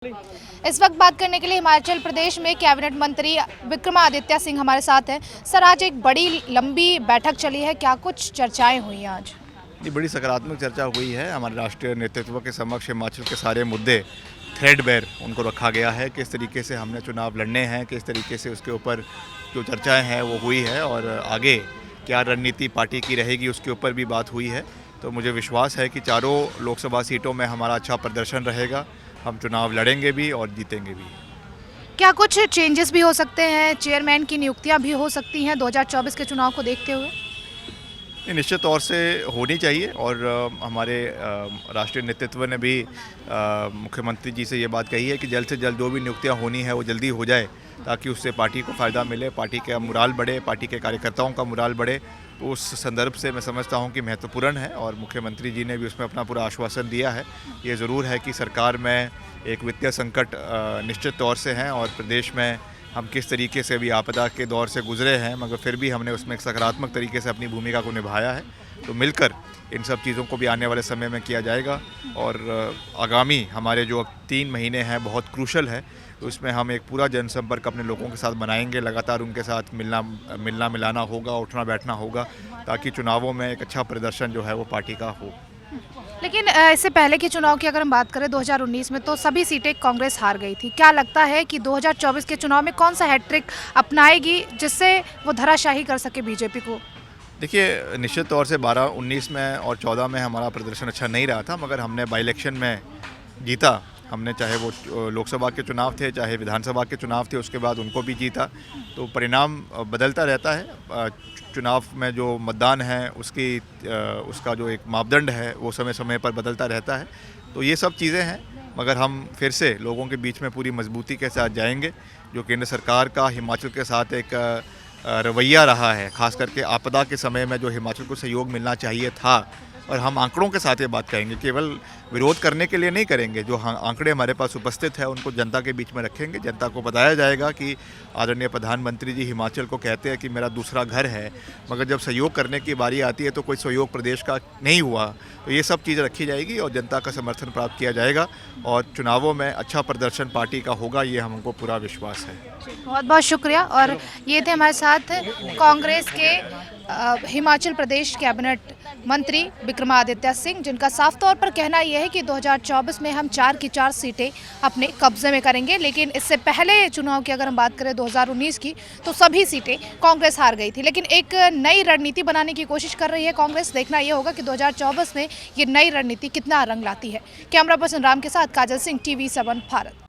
इस वक्त बात करने के लिए हिमाचल प्रदेश में कैबिनेट मंत्री विक्रमादित्य सिंह हमारे साथ हैं। सर, आज एक बड़ी लंबी बैठक चली है, क्या कुछ चर्चाएं हुई आज? ये बड़ी सकारात्मक चर्चा हुई है। हमारे राष्ट्रीय नेतृत्व के समक्ष हिमाचल के सारे मुद्दे थ्रेडबेयर उनको रखा गया है। किस तरीके से हमने चुनाव लड़ने हैं, किस तरीके से उसके ऊपर जो चर्चाएं हैं वो हुई है और आगे क्या रणनीति पार्टी की रहेगी उसके ऊपर भी बात हुई है। तो मुझे विश्वास है कि चारों लोकसभा सीटों में हमारा अच्छा प्रदर्शन रहेगा। हम चुनाव लड़ेंगे भी और जीतेंगे भी। क्या कुछ चेंजेस भी हो सकते हैं? चेयरमैन की नियुक्तियां भी हो सकती हैं 2024 के चुनाव को देखते हुए? निश्चित तौर से होनी चाहिए और हमारे राष्ट्रीय नेतृत्व ने भी मुख्यमंत्री जी से ये बात कही है कि जल्द से जल्द जो भी नियुक्तियां होनी है वो जल्दी हो जाए, ताकि उससे पार्टी को फ़ायदा मिले, पार्टी का मुराल बढ़े, पार्टी के कार्यकर्ताओं का मुराल बढ़े। तो उस संदर्भ से मैं समझता हूं कि महत्वपूर्ण है और मुख्यमंत्री जी ने भी उसमें अपना पूरा आश्वासन दिया है। ये ज़रूर है कि सरकार में एक वित्तीय संकट निश्चित तौर से है और प्रदेश में हम किस तरीके से भी आपदा के दौर से गुजरे हैं, मगर फिर भी हमने उसमें एक सकारात्मक तरीके से अपनी भूमिका को निभाया है। तो मिलकर इन सब चीज़ों को भी आने वाले समय में किया जाएगा और आगामी हमारे जो 3 महीने हैं बहुत क्रूशल है, तो इसमें हम एक पूरा जनसंपर्क अपने लोगों के साथ बनाएंगे। लगातार उनके साथ मिलना मिलाना होगा, उठना बैठना होगा, ताकि चुनावों में एक अच्छा प्रदर्शन जो है वो पार्टी का हो। लेकिन इससे पहले के चुनाव की अगर हम बात करें 2019 में, तो सभी सीटें कांग्रेस हार गई थी। क्या लगता है कि 2024 के चुनाव में कौन सा हैट्रिक अपनाएगी जिससे वो धराशाही कर सके बीजेपी को? देखिए, निश्चित तौर से 12, 19 में और 14 में हमारा प्रदर्शन अच्छा नहीं रहा था, मगर हमने बाई इलेक्शन में जीता। हमने चाहे वो लोकसभा के चुनाव थे, चाहे विधानसभा के चुनाव थे, उसके बाद उनको भी जीता। तो परिणाम बदलता रहता है। चुनाव में जो मतदान है उसका जो एक मापदंड है वो समय समय पर बदलता रहता है। तो ये सब चीज़ें हैं, मगर हम फिर से लोगों के बीच में पूरी मजबूती के साथ जाएंगे। जो केंद्र सरकार का हिमाचल के साथ एक रवैया रहा है, खास करके आपदा के समय में जो हिमाचल को सहयोग मिलना चाहिए था, और हम आंकड़ों के साथ ये बात कहेंगे, केवल विरोध करने के लिए नहीं करेंगे। जो आंकड़े हमारे पास उपस्थित है उनको जनता के बीच में रखेंगे। जनता को बताया जाएगा कि आदरणीय प्रधानमंत्री जी हिमाचल को कहते हैं कि मेरा दूसरा घर है, मगर जब सहयोग करने की बारी आती है तो कोई सहयोग प्रदेश का नहीं हुआ। तो ये सब चीज़ें रखी जाएगी और जनता का समर्थन प्राप्त किया जाएगा और चुनावों में अच्छा प्रदर्शन पार्टी का होगा, ये हमको पूरा विश्वास है। बहुत बहुत शुक्रिया। और ये थे हमारे साथ कांग्रेस के हिमाचल प्रदेश कैबिनेट मंत्री विक्रमादित्य सिंह, जिनका साफ तौर पर कहना यह है कि 2024 में हम 4 की 4 सीटें अपने कब्जे में करेंगे। लेकिन इससे पहले चुनाव की अगर हम बात करें 2019 की, तो सभी सीटें कांग्रेस हार गई थी। लेकिन एक नई रणनीति बनाने की कोशिश कर रही है कांग्रेस। देखना यह होगा कि 2024 में ये नई रणनीति कितना रंग लाती है। कैमरा पर्सन राम के साथ काजल सिंह, TV7 भारत।